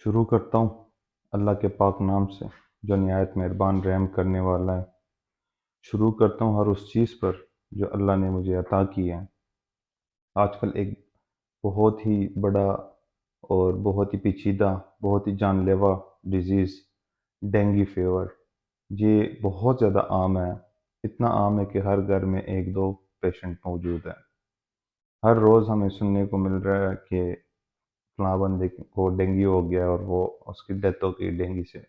शुरू करता हूँ अल्लाह के पाक नाम से जो निहायत मेहरबान रहम करने वाला है। शुरू करता हूँ हर उस चीज़ पर जो अल्लाह ने मुझे अता की है। आजकल एक बहुत ही बड़ा और बहुत ही पेचीदा, बहुत ही जानलेवा डिज़ीज़ डेंगू फीवर, ये बहुत ज़्यादा आम है। इतना आम है कि हर घर में 1-2 पेशेंट मौजूद हैं। हर रोज़ हमें सुनने को मिल रहा है कि फलाँ बंदे को डेंगू हो गया और वो उसकी डेथ हो गई डेंगू से।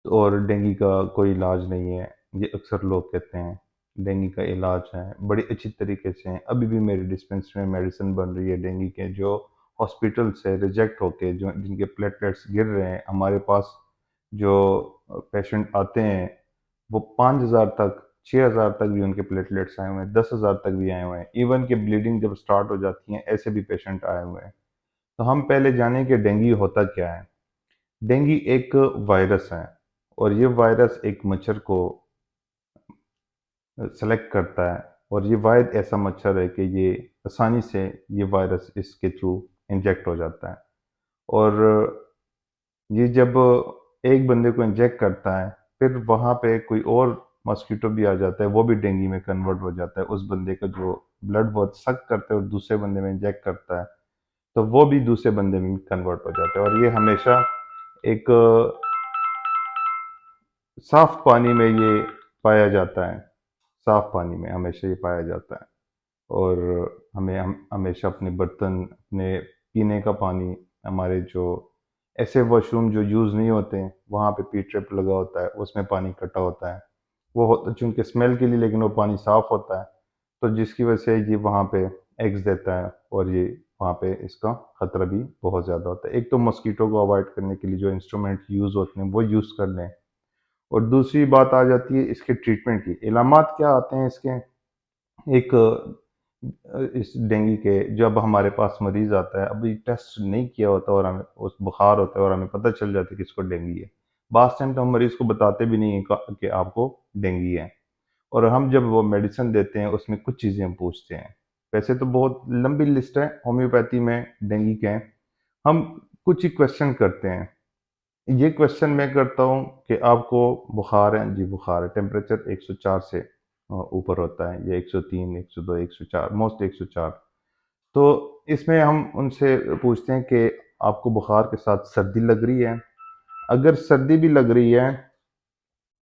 और डेंगू का कोई इलाज नहीं है, ये अक्सर लोग कहते हैं। डेंगू का इलाज है, बड़ी अच्छी तरीके से है। अभी भी मेरी डिस्पेंसरी में मेडिसिन बन रही है डेंगू के, जो हॉस्पिटल से रिजेक्ट होके जो जिनके प्लेटलेट्स गिर रहे हैं, हमारे पास जो पेशेंट आते हैं, वो 5,000 तक, 6,000 तक भी उनके प्लेटलेट्स आए हुए हैं, 10,000 तक भी आए हुए हैं। इवन कि ब्लीडिंग जब स्टार्ट हो जाती है, ऐसे भी पेशेंट आए हुए हैं। तो हम पहले जानें कि डेंगू होता क्या है। डेंगू एक वायरस है और ये वायरस एक मच्छर को सेलेक्ट करता है, और ये वाहिद ऐसा मच्छर है कि ये आसानी से ये वायरस इसके थ्रू इंजेक्ट हो जाता है। और ये जब एक बंदे को इंजेक्ट करता है, फिर वहाँ पे कोई और मॉस्किटो भी आ जाता है, वो भी डेंगू में कन्वर्ट हो जाता है। उस बंदे का जो ब्लड वो सक करता है और दूसरे बंदे में इंजेक्ट करता है, तो वो भी दूसरे बंदे में कन्वर्ट हो जाता है। और ये हमेशा एक साफ पानी में ये पाया जाता है, साफ पानी में हमेशा ये पाया जाता है। और हम हमेशा अपने बर्तन, अपने पीने का पानी, हमारे जो ऐसे वॉशरूम जो यूज़ नहीं होते हैं, वहाँ पे पी ट्रिप लगा होता है, उसमें पानी इकट्ठा होता है। वो होता चूँकि स्मेल के लिए, लेकिन वो पानी साफ़ होता है, तो जिसकी वजह से ये वहाँ पे एग्स देता है, और ये वहाँ पे इसका ख़तरा भी बहुत ज़्यादा होता है। एक तो मॉस्किटो को अवॉइड करने के लिए जो इंस्ट्रूमेंट यूज़ होते हैं, वो यूज़ कर लें। और दूसरी बात आ जाती है इसके ट्रीटमेंट की। इलामात क्या आते हैं इसके? एक इस डेंगू के, जब हमारे पास मरीज़ आता है, अभी टेस्ट नहीं किया होता और हमें उस बुखार होता है और हमें पता चल जाता है कि इसको डेंगू है। बाज़ टाइम तो हम मरीज़ को बताते भी नहीं हैं कि आपको डेंगू है। और हम जब वो मेडिसिन देते हैं, उसमें कुछ चीज़ें हम पूछते हैं। वैसे तो बहुत लंबी लिस्ट है होम्योपैथी में डेंगू के। हम कुछ ही क्वेश्चन करते हैं। ये क्वेश्चन मैं करता हूँ कि आपको बुखार है? जी बुखार है। टेम्परेचर 104 से ऊपर होता है, या 103, 102, 104, मोस्ट 104। तो इसमें हम उनसे पूछते हैं कि आपको बुखार के साथ सर्दी लग रही है? अगर सर्दी भी लग रही है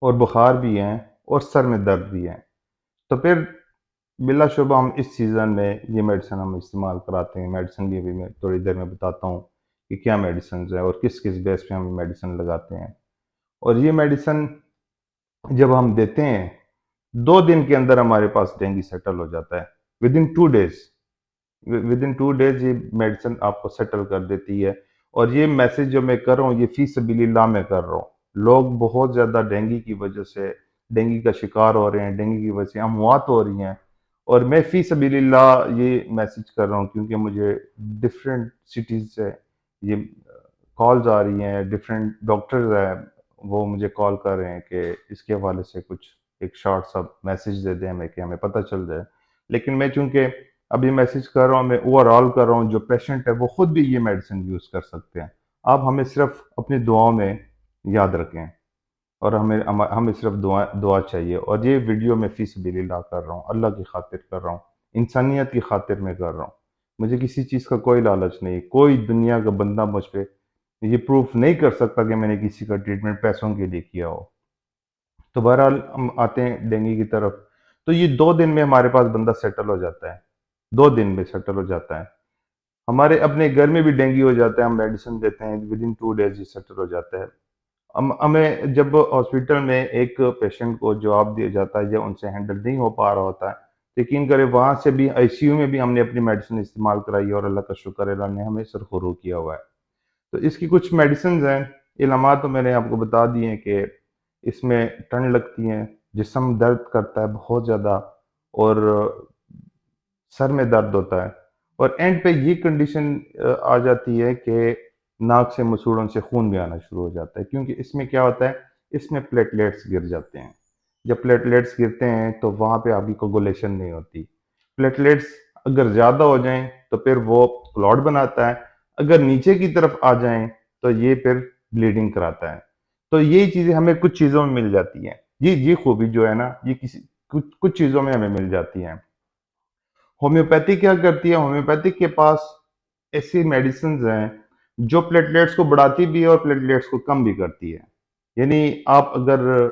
और बुखार भी है और सर में दर्द भी है, तो फिर बिलाशुबा हम इस सीज़न में ये मेडिसिन हम इस्तेमाल कराते हैं। मेडिसिन भी अभी मैं थोड़ी देर में बताता हूँ कि क्या मेडिसिन है और किस किस बेस पे हम मेडिसिन लगाते हैं। और ये मेडिसिन जब हम देते हैं, 2 दिन के अंदर हमारे पास डेंगू सेटल हो जाता है। विद इन 2 डेज ये मेडिसिन आपको सेटल कर देती है। और ये मैसेज जो मैं कर रहा हूँ, ये फी सबीलिल्लाह में कर रहा हूँ। लोग बहुत ज़्यादा डेंगू की वजह से, डेंगू का शिकार हो रहे हैं, डेंगू की वजह से अमवात हो रही हैं। और मैं फी सबीलिल्लाह ये मैसेज कर रहा हूँ क्योंकि मुझे डिफरेंट सिटीज़ से ये कॉल्स आ रही हैं, डिफरेंट डॉक्टर्स हैं, वो मुझे कॉल कर रहे हैं कि इसके हवाले से कुछ एक शॉर्ट सा मैसेज दे दें हमें कि हमें पता चल जाए। लेकिन मैं चूँकि अभी मैसेज कर रहा हूँ, मैं ओवरऑल कर रहा हूँ, जो पेशेंट है वो खुद भी ये मेडिसिन यूज़ कर सकते हैं। आप हमें सिर्फ अपनी दुआओं में याद रखें, और हमें सिर्फ दुआ दुआ चाहिए। और ये वीडियो मैं फ़ी सबिलिल्लाह कर रहा हूँ, अल्लाह की खातिर कर रहा हूँ, इंसानियत की खातिर मैं कर रहा हूँ। मुझे किसी चीज़ का कोई लालच नहीं। कोई दुनिया का बंदा मुझ पे ये प्रूफ नहीं कर सकता कि मैंने किसी का ट्रीटमेंट पैसों के लिए किया हो। तो बहरहाल हम आते हैं डेंगू की तरफ। तो ये 2 दिन में हमारे पास बंदा सेटल हो जाता है, 2 दिन में सेटल हो जाता है। हमारे अपने घर में भी डेंगू हो जाता है, हम मेडिसिन देते हैं, विद इन 2 डेज ये सेटल हो जाता है। हमें जब हॉस्पिटल में एक पेशेंट को जवाब दिया जाता है या उनसे हैंडल नहीं हो पा रहा होता है, तो यकीन करें वहाँ से भी आईसीयू में भी हमने अपनी मेडिसिन इस्तेमाल कराई है, और अल्लाह का शुक्र है, अल्लाह ने हमें सरखुरू किया हुआ है। तो इसकी कुछ मेडिसिन हैं, इलामात तो मैंने आपको बता दिए हैं कि इसमें ठंड लगती है, जिस्म दर्द करता है बहुत ज़्यादा, और सर में दर्द होता है। और एंड पे ये कंडीशन आ जाती है कि नाक से, मसूड़ों से खून भी आना शुरू हो जाता है, क्योंकि इसमें क्या होता है, इसमें प्लेटलेट्स गिर जाते हैं। जब प्लेटलेट्स गिरते हैं तो वहाँ पे आपकी कोगुलेशन नहीं होती। प्लेटलेट्स अगर ज़्यादा हो जाएं तो फिर वो क्लॉट बनाता है। अगर नीचे की तरफ आ जाएं तो ये फिर ब्लीडिंग कराता है। तो ये चीज़ें हमें कुछ चीज़ों में मिल जाती हैं। ये खूबी जो है ना, ये किसी कुछ कुछ चीज़ों में हमें मिल जाती हैं। होम्योपैथी क्या करती है? होम्योपैथिक के पास ऐसी मेडिसिन्स हैं, जो प्लेटलेट्स को बढ़ाती भी है और प्लेटलेट्स को कम भी करती है। यानी आप अगर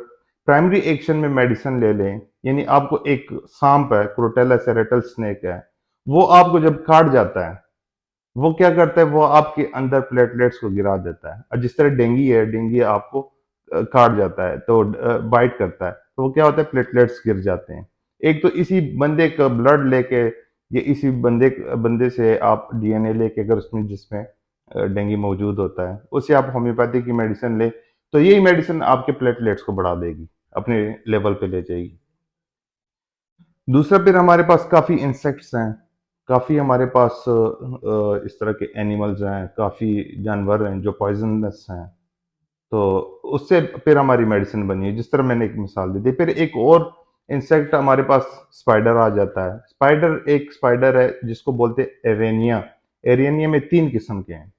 प्राइमरी एक्शन में मेडिसिन ले लें, यानी आपको एक साँप है, क्रोटेला सेरेटल स्नेक है, वो आपको जब काट जाता है, वो क्या करता है, वो आपके अंदर प्लेटलेट्स को गिरा देता है। और जिस तरह डेंगू है, डेंगू आपको काट जाता है, तो बाइट करता है, तो वो क्या होता है, प्लेटलेट्स गिर जाते हैं। एक तो इसी बंदे का ब्लड लेके, या इसी बंदे से आप डीएनए लेके, अगर उसमें जिसमें डेंगू मौजूद होता है, उससे आप होम्योपैथी की मेडिसिन लें, तो यही मेडिसिन आपके प्लेटलेट्स को बढ़ा देगी, अपने लेवल पे ले जाएगी। दूसरा फिर हमारे पास काफ़ी इंसेक्ट्स हैं, काफ़ी हमारे पास इस तरह के एनिमल्स हैं, काफ़ी जानवर हैं जो पॉइज़नस हैं, तो उससे फिर हमारी मेडिसिन बनी है, जिस तरह मैंने एक मिसाल दी थी। फिर एक और इंसेक्ट हमारे पास स्पाइडर आ जाता है। एक स्पाइडर है जिसको बोलते हैं एरेनिया। एरेनिया में 3 किस्म के हैं।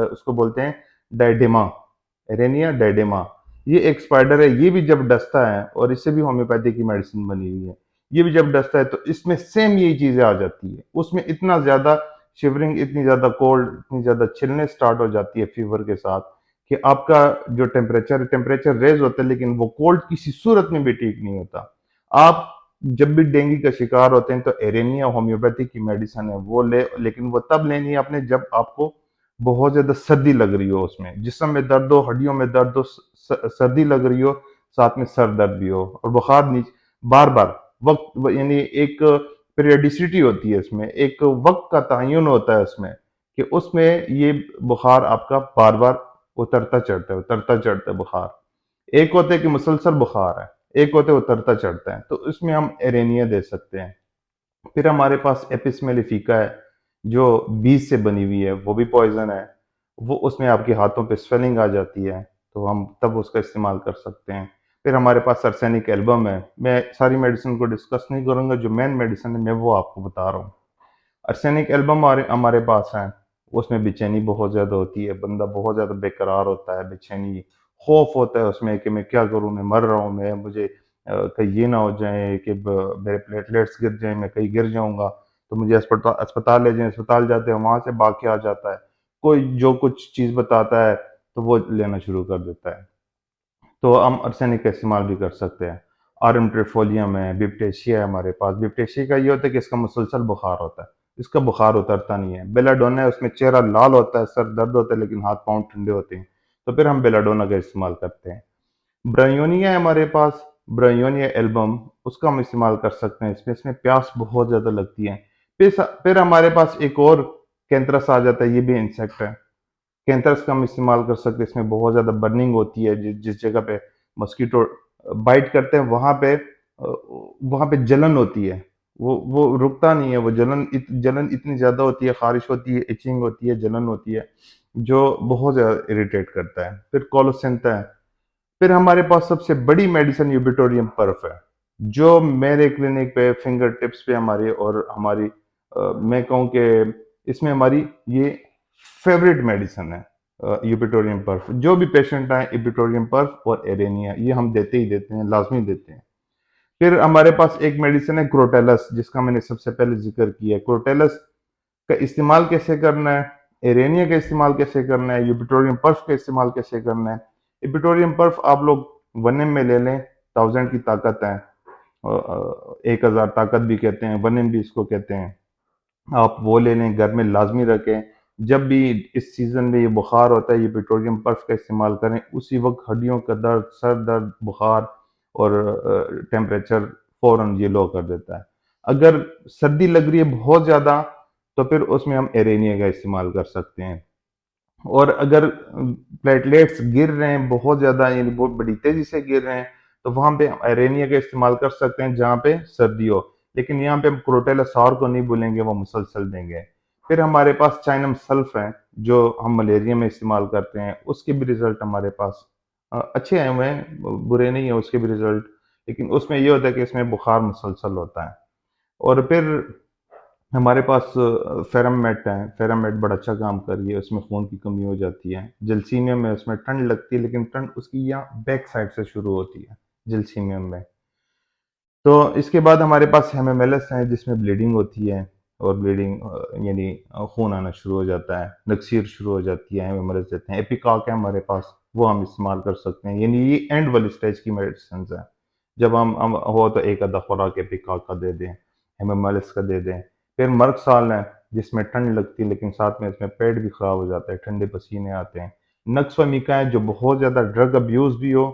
उसको बोलते हैं डायडेमा, एरेनिया डायडेमा। ये एक स्पाइडर है, ये भी जब डसता है, और इससे भी होम्योपैथी की मेडिसिन बनी हुई है। ये भी जब डसता है तो इसमें सेम यही चीज़ें आ जाती है। उसमें इतना ज़्यादा शिवरिंग, इतनी ज़्यादा कोल्ड, इतनी ज़्यादा चिलनेस स्टार्ट हो जाती है फीवर के साथ, कि आपका जो टेम्परेचर रेज़ होता है, लेकिन वो कोल्ड किसी सूरत में भी ठीक नहीं होता। आप जब भी डेंगू का शिकार होते हैं तो एरेनिया होम्योपैथी की मेडिसिन है वो लेकिन वो तब लेनी है आपने जब आपको बहुत ज़्यादा सर्दी लग रही हो, उसमें जिस्म में दर्द हो, हड्डियों में दर्द हो, सर्दी लग रही हो, साथ में सर दर्द भी हो, और बुखार बार बार यानी एक पीरियडिसिटी होती है इसमें, एक वक्त का तयन होता है उसमें, कि उसमें ये बुखार आपका बार बार उतरता चढ़ता है बुखार। एक होता है कि मुसलसल बुखार है, एक होता है उतरता चढ़ता है, तो इसमें हम एरेनिया दे सकते हैं। फिर हमारे पास एपिस मेलिफिका है, जो बीज से बनी हुई है, वो भी पॉइजन है। वो उसमें आपके हाथों पे स्वेलिंग आ जाती है, तो हम तब उसका इस्तेमाल कर सकते हैं। फिर हमारे पास अर्सेनिक एल्बम है। मैं सारी मेडिसिन को डिस्कस नहीं करूंगा, जो मेन मेडिसिन है मैं वो आपको बता रहा हूँ। अर्सेनिक एल्बम हमारे हमारे पास है, उसमें बेचैनी बहुत ज़्यादा होती है, बंदा बहुत ज़्यादा बेकरार होता है, बेचैनी, खौफ होता है उसमें कि मैं क्या करूँ, मैं मर रहा हूँ, मैं मुझे कहीं ये ना हो जाए कि मेरे प्लेटलेट्स गिर जाएं, मैं कहीं गिर जाऊंगा, तो मुझे अस्पताल अस्पताल ले जाएं। अस्पताल जाते हैं, वहां से भाग के आ जाता है, कोई जो कुछ चीज़ बताता है तो वो लेना शुरू कर देता है। तो हम आर्सेनिक का इस्तेमाल भी कर सकते हैं। आर्म ट्रिफोलियम है, बिप्टेशिया है हमारे पास। बिप्टेशिया का ये होता है कि इसका मुसलसल बुखार होता है, इसका बुखार उतरता नहीं है। बेलाडोना है, उसमें चेहरा लाल होता है, सर दर्द होता है, लेकिन हाथ पाँव ठंडे होते हैं, तो फिर हम बेलाडोना का इस्तेमाल करते हैं। ब्रायोनिया है हमारे पास, ब्रायोनिया एल्बम, उसका हम इस्तेमाल कर सकते हैं। इसमें प्यास बहुत ज़्यादा लगती है। फिर हमारे पास एक और कैंथरस आ जाता है, ये भी इंसेक्ट है। कैंथरस का हम इस्तेमाल कर सकते हैं, इसमें बहुत ज़्यादा बर्निंग होती है, जिस जगह पे मस्कीटो बाइट करते हैं, वहाँ पे जलन होती है, वो रुकता नहीं है, वो जलन इतनी ज़्यादा होती है, खारिश होती है, इचिंग होती है, जलन होती है, जो बहुत ज़्यादा इरिटेट करता है। फिर कोलोसिंथा है। फिर हमारे पास सबसे बड़ी मेडिसिन यूबिटोरियम पर्फ है, जो मेरे क्लिनिक पे फिंगर टिप्स पे हमारी, और हमारी मैं कहूँ कि इसमें हमारी ये फेवरेट मेडिसिन है। यूबिटोरियम पर्फ, जो भी पेशेंट आए, यूबिटोरियम पर्फ और एरेनिया, ये हम देते ही देते हैं, लाजमी देते हैं। फिर हमारे पास एक मेडिसिन है क्रोटेलस, जिसका मैंने सबसे पहले जिक्र किया है। क्रोटेलस का इस्तेमाल कैसे करना है, एरेनिया का इस्तेमाल कैसे करना है, यूबिटोरियम पर्फ का इस्तेमाल कैसे करना है। यूबिटोरियम पर्फ आप लोग 1 ml में ले लें, 1000 की ताकत है, 1000 ताकत भी कहते हैं, 1 ml भी इसको कहते हैं। आप वो ले लें, घर में लाजमी रखें। जब भी इस सीज़न में ये बुखार होता है, ये पेट्रोलियम पर्फ का इस्तेमाल करें। उसी वक्त हड्डियों का दर्द, सर दर्द, बुखार और टेम्परेचर फ़ौरन ये लो कर देता है। अगर सर्दी लग रही है बहुत ज़्यादा, तो फिर उसमें हम एरेनिया का इस्तेमाल कर सकते हैं। और अगर प्लेटलेट्स गिर रहे हैं बहुत ज़्यादा, यानी बहुत बड़ी तेज़ी से गिर रहे हैं, तो वहाँ पे अरेनिया का इस्तेमाल कर सकते हैं, जहाँ पे सर्दी हो। लेकिन यहाँ पे हम क्रोटेला सॉर को नहीं भूलेंगे, वो मुसलसल देंगे। फिर हमारे पास चाइनम सल्फ है, जो हम मलेरिया में इस्तेमाल करते हैं, उसके भी रिजल्ट हमारे पास अच्छे आए हुए हैं, बुरे नहीं है उसके भी रिजल्ट। लेकिन उसमें ये होता है कि इसमें बुखार मुसलसल होता है। और फिर हमारे पास फेरामेट है, फेरामेट बड़ा अच्छा काम कर रही है, उसमें खून की कमी हो जाती है। जलसीनियम में उसमें ठंड लगती है, लेकिन ठंड उसकी यहाँ बैक साइड से शुरू होती है, जलसीनियम में। तो इसके बाद हमारे पास हेमामेलस है, जिसमें ब्लीडिंग होती है, और ब्लीडिंग यानी खून आना शुरू हो जाता है, नक्सीर शुरू हो जाती है, हेमामेलस देते हैं। एपिकॉक है हमारे पास, वो हम इस्तेमाल कर सकते हैं, यानी ये एंड वाली स्टेज की मेडिसिन है। जब हम हो तो एक आधा खुराक एपिकॉक का दे दें, हेमामेलस का दे दें। फिर मर्क साल है, जिसमें ठंड लगती है, लेकिन साथ में इसमें पेट भी खराब हो जाता है, ठंडे पसीने आते हैं। नक्स वमिका है, जो बहुत ज़्यादा ड्रग अब्यूज़ भी हो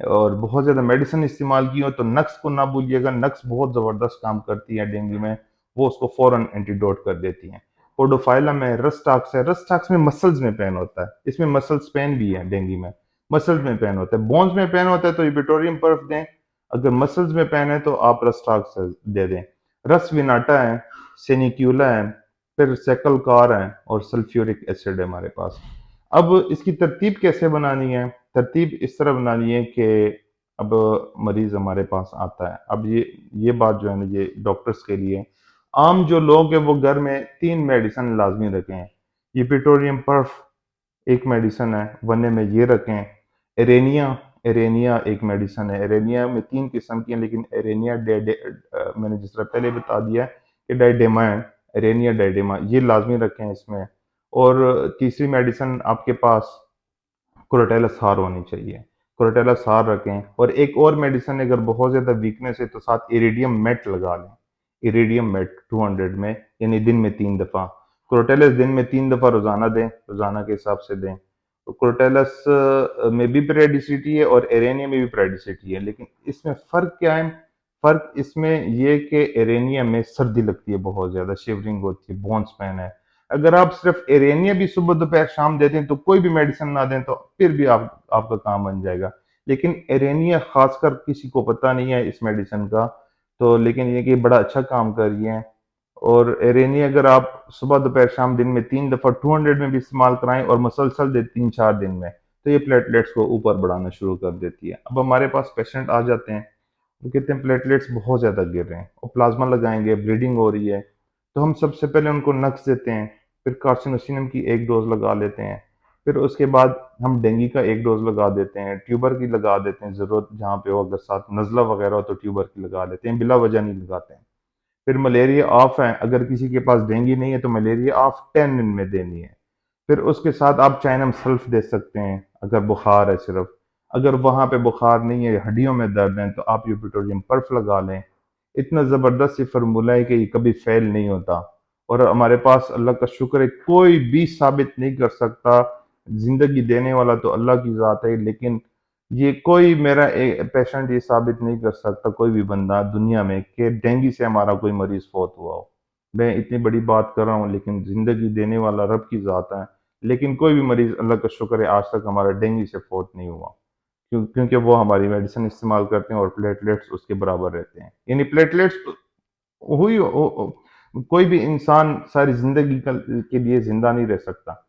और बहुत ज़्यादा मेडिसिन इस्तेमाल की हो, तो नक्स को ना भूलिएगा। नक्स बहुत ज़बरदस्त काम करती है डेंगू में, वो उसको फ़ौरन एंटीडोट कर देती हैं। पोडोफाइलम में रस्टाक्स है, रस्टाक्स में मसल्स में पेन होता है, इसमें मसल्स पेन भी है डेंगू में, मसल्स में पेन होता है। बोन्स में पेन होता है तो इबिटोरियम पर्फ दें, अगर मसल्स में पेन है तो आप रस्टाक्स दे दें। रस विनाटा है, सेनिक्यूला है, फिर सेकल कार है, और सल्फ्यूरिक एसिड है हमारे पास। अब इसकी तरतीब कैसे बनानी है? तरतीब इस तरह बनानी है कि अब मरीज हमारे पास आता है, अब ये बात जो है ना, ये डॉक्टर्स के लिए। आम जो लोग हैं वो घर में 3 मेडिसिन लाजमी रखें। ये पिटोरियम पर्फ एक मेडिसिन है, वरने में ये रखें। एरेनिया, एरेनिया एक मेडिसिन है। एरेनिया में 3 किस्म की है, लेकिन एरेनिया मैंने जिस तरह पहले बता दिया कि डाइडेमा है, एरेनिया डाइडेमा, ये लाजमी रखें इसमें। और तीसरी मेडिसिन आपके पास क्रोटेलस हार होनी चाहिए, क्रोटेलस हार रखें। और एक और मेडिसिन, अगर बहुत ज़्यादा वीकनेस है तो साथ इरिडियम मेट लगा लें, इरिडियम मेट 200 में, यानी दिन में 3 दफ़ा। क्रोटेलस दिन में 3 दफ़ा रोज़ाना दें, रोज़ाना के हिसाब से दें। तो क्रोटेलस में भी पेरियोडिसिटी है और एरेनिया में भी पेरियोडिसिटी है, लेकिन इसमें फ़र्क क्या है? फ़र्क इसमें ये कि एरेनिया में सर्दी लगती है, बहुत ज़्यादा शिवरिंग होती है, बोन्स पेन है। अगर आप सिर्फ एरेनिया भी सुबह दोपहर शाम देते हैं तो कोई भी मेडिसिन ना दें तो फिर भी आपका काम बन जाएगा। लेकिन एरेनिया खासकर किसी को पता नहीं है इस मेडिसिन का, तो लेकिन ये कि बड़ा अच्छा काम कर रही है। और एरेनिया अगर आप सुबह दोपहर शाम दिन में 3 दफ़ा 200 में भी इस्तेमाल कराएं और मुसलसल दे 3-4 दिन में, तो ये प्लेटलेट्स को ऊपर बढ़ाना शुरू कर देती है। अब हमारे पास पेशेंट आ जाते हैं, वो कहते हैं प्लेटलेट्स बहुत ज़्यादा गिर रहे हैं और प्लाज्मा लगाएंगे, ब्लीडिंग हो रही है। तो हम सबसे पहले उनको नक्स देते हैं, फिर कार्सिनोसिनम की एक डोज लगा लेते हैं, फिर उसके बाद हम डेंगू का एक डोज लगा देते हैं, ट्यूबर की लगा देते हैं, ज़रूरत जहाँ पे हो, अगर साथ नज़ला वगैरह हो तो ट्यूबर की लगा लेते हैं, बिला वजह नहीं लगाते हैं। फिर मलेरिया ऑफ है, अगर किसी के पास डेंगू नहीं है तो मलेरिया ऑफ 10 दिन में देनी है। फिर उसके साथ आप चाइनम सल्फ दे सकते हैं अगर बुखार है सिर्फ। अगर वहाँ पे बुखार नहीं है, हड्डियों में दर्द है, तो आप यूपिटोरियम पर्फ लगा लें। इतना ज़बरदस्त ये फार्मूला है कि ये कभी फेल नहीं होता। और हमारे पास अल्लाह का शुक्र है, कोई भी साबित नहीं कर सकता। जिंदगी देने वाला तो अल्लाह की ज़ात है, लेकिन ये कोई मेरा पेशेंट ये साबित नहीं कर सकता, कोई भी बंदा दुनिया में, कि डेंगू से हमारा कोई मरीज फौत हुआ हो। मैं इतनी बड़ी बात कर रहा हूँ, लेकिन जिंदगी देने वाला रब की ज़ात है। लेकिन कोई भी मरीज, अल्लाह का शुक्र है, आज तक हमारा डेंगू से फौत नहीं हुआ, क्योंकि वो हमारी मेडिसिन इस्तेमाल करते हैं और प्लेटलेट्स उसके बराबर रहते हैं। यानी प्लेटलेट्स हुई कोई भी इंसान सारी जिंदगी के लिए जिंदा नहीं रह सकता,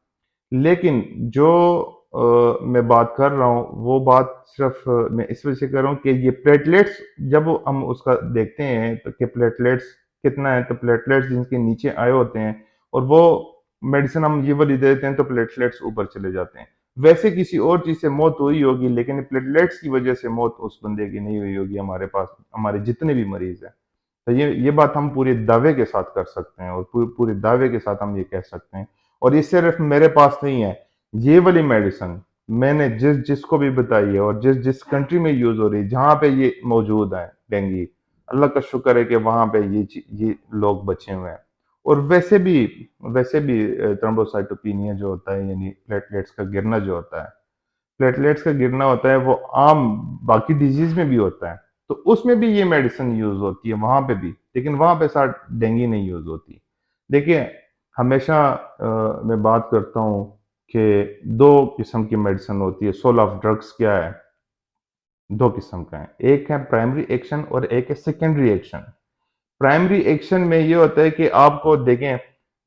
लेकिन जो मैं बात कर रहा हूँ वो बात सिर्फ मैं इस वजह से कर रहा हूँ कि ये प्लेटलेट्स, जब हम उसका देखते हैं तो कि प्लेटलेट्स कितना है, तो प्लेटलेट्स जिनके नीचे आए होते हैं और वो मेडिसिन हम ये वाली दे देते हैं तो प्लेटलेट्स ऊपर चले जाते हैं। वैसे किसी और चीज़ से मौत हुई होगी, लेकिन प्लेटलेट्स की वजह से मौत उस बंदे की नहीं हुई होगी। हमारे पास हमारे जितने भी मरीज हैं, तो ये बात हम पूरे दावे के साथ कर सकते हैं, और पूरे दावे के साथ हम ये कह सकते हैं। और ये सिर्फ मेरे पास नहीं है, ये वाली मेडिसिन मैंने जिसको भी बताई है और जिस कंट्री में यूज हो रही है, जहाँ पे ये मौजूद है डेंगू, अल्लाह का शुक्र है कि वहाँ पे ये लोग बचे हुए हैं। और वैसे भी थ्रोम्बोसाइटोपिनिया जो होता है, यानी प्लेटलेट्स का गिरना जो होता है, प्लेटलेट्स का गिरना होता है, वो आम बाकी डिजीज में भी होता है, तो उसमें भी ये मेडिसिन यूज होती है वहां पे भी, लेकिन वहां पे साथ डेंगू नहीं यूज होती। देखिए, हमेशा मैं बात करता हूँ कि 2 किस्म की मेडिसिन होती है। सोल ऑफ ड्रग्स क्या है? 2 किस्म का है, एक है प्राइमरी एक्शन और एक है सेकेंडरी एक्शन। प्राइमरी एक्शन में ये होता है कि आपको देखें,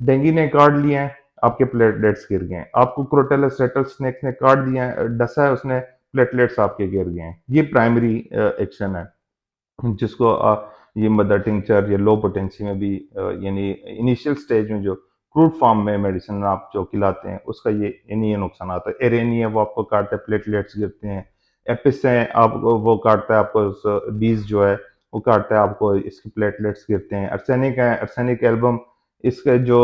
डेंगू ने काट लिया है, आपके प्लेटलेट्स गिर गए हैं। आपको क्रोटेलस रेटल स्नेक ने काट दिया है, डसा है उसने, प्लेटलेट्स आपके गिर गए हैं। ये प्राइमरी एक्शन है, जिसको ये मदर टिंचर या लो पोटेंसी में भी यानी इनिशियल स्टेज में जो क्रूड फॉर्म में मेडिसिन आप जो खिलाते हैं उसका ये नुकसान आता है। एरेनी है वो आपको काटता है, प्लेटलेट्स गिरते हैं। एपिस है आपको वो काटता है, आपको बीज जो है वो काटता है, आपको इसके प्लेटलेट्स गिरते हैं। अर्सेनिक है, अर्सेनिक एल्बम, इसके जो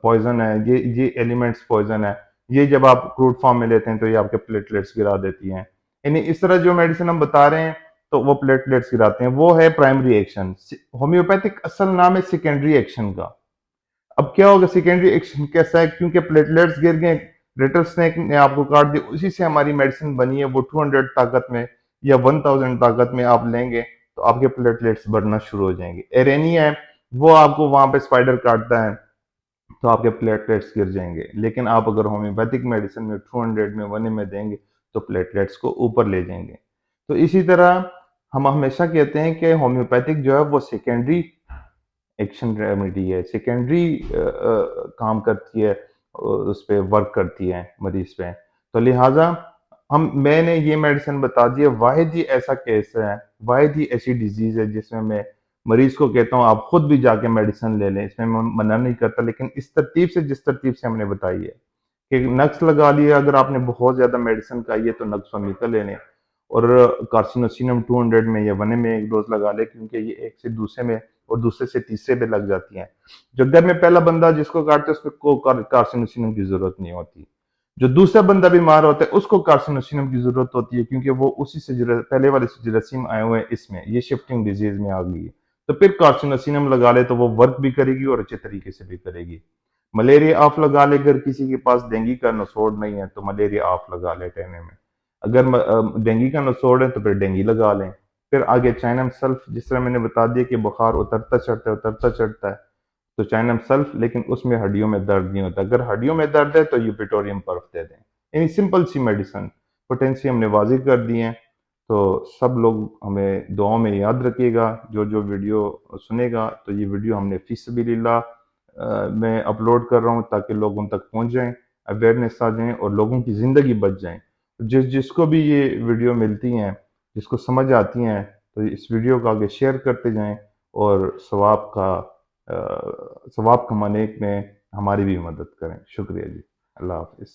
पॉइजन है, ये एलिमेंट्स पॉइजन है, ये जब आप क्रूड फॉर्म में लेते हैं तो ये आपके प्लेटलेट्स गिरा देती हैं। यानी इस तरह जो मेडिसिन हम बता रहे हैं तो वो प्लेटलेट्स गिराते हैं, वो है प्राइमरी एक्शन। होम्योपैथिक असल नाम है सेकेंडरी एक्शन का। अब क्या होगा सेकेंडरी एक्शन कैसा है, क्योंकि प्लेटलेट्स गिर गए, रेटल स्नेक ने आपको काट दिया, उसी से हमारी मेडिसिन बनी है। वो 200 ताकत में या 1000 ताकत में आप लेंगे तो आपके प्लेटलेट्स बढ़ना शुरू हो जाएंगे। एरेनिया है वो आपको वहां पे स्पाइडर काटता है तो आपके प्लेटलेट्स गिर जाएंगे। लेकिन आप अगर होम्योपैथिक मेडिसिन में 200 में 1 में देंगे तो प्लेटलेट्स को ऊपर ले जाएंगे। तो इसी तरह हम हमेशा कहते हैं कि होम्योपैथिक जो है वो सेकेंडरी एक्शन रेमेडी है, सेकेंडरी काम करती है, उस पे वर्क करती है मरीज पे। तो लिहाजा मैंने ये मेडिसिन बता दी है। वाहिद ही ऐसा केस है, वाहिद ही ऐसी डिजीज है जिसमें मैं मरीज को कहता हूँ आप खुद भी जाके मेडिसिन ले लें, इसमें मैं मना नहीं करता, लेकिन इस तरतीब से जिस तरतीब से हमने बताई है कि नक्स लगा लिया, अगर आपने बहुत ज्यादा मेडिसिन खाई है तो नक्स ओमिका ले लें, और कार्सिनोसिनम 200 में या 1 में एक डोज लगा ले, क्योंकि ये एक से दूसरे में और दूसरे से तीसरे पे लग जाती हैं। जो घर में पहला बंदा जिसको काटते हैं उसको कार्सिनोसिनम की जरूरत नहीं होती। जो दूसरा बंदा बीमार होता है उसको कार्सिनोसिनम की जरूरत होती है, क्योंकि वो उसी से पहले वाले से जरासीम आए हुए हैं, इसमें ये शिफ्टिंग डिजीज में आ गई है। तो फिर कार्सिनोसिनम लगा ले तो वो वर्क भी करेगी और अच्छे तरीके से भी करेगी। मलेरिया ऑफ लगा ले, अगर किसी के पास डेंगू का नसोड़ नहीं है तो मलेरिया ऑफ लगा ले टेने में। अगर डेंगू का नसोड़ है तो फिर डेंगू लगा लें। फिर आगे चाइनम सल्फ, जिस तरह मैंने बता दिया कि बुखार उतरता चढ़ता है तो चाइनम सल्फ, लेकिन उसमें हड्डियों में दर्द नहीं होता। अगर हड्डियों में दर्द है तो यूपिटोरियम पर्फ दे दें। यानी सिंपल सी मेडिसिन, पोटेंशियम हमने वाजिब कर दी है। तो सब लोग हमें दुआओं में याद रखिएगा। जो जो वीडियो सुनेगा तो ये वीडियो हमने फी सबिलिल्लाह में अपलोड कर रहा हूँ ताकि लोग उन तक पहुँच जाएँ, अवेयरनेस आ जाएँ और लोगों की ज़िंदगी बच जाए। जिसको भी ये वीडियो मिलती हैं, जिसको समझ आती हैं, तो इस वीडियो को आगे शेयर करते जाएं और सवाब कमाने में हमारी भी मदद करें। शुक्रिया जी। अल्लाह हाफिज़।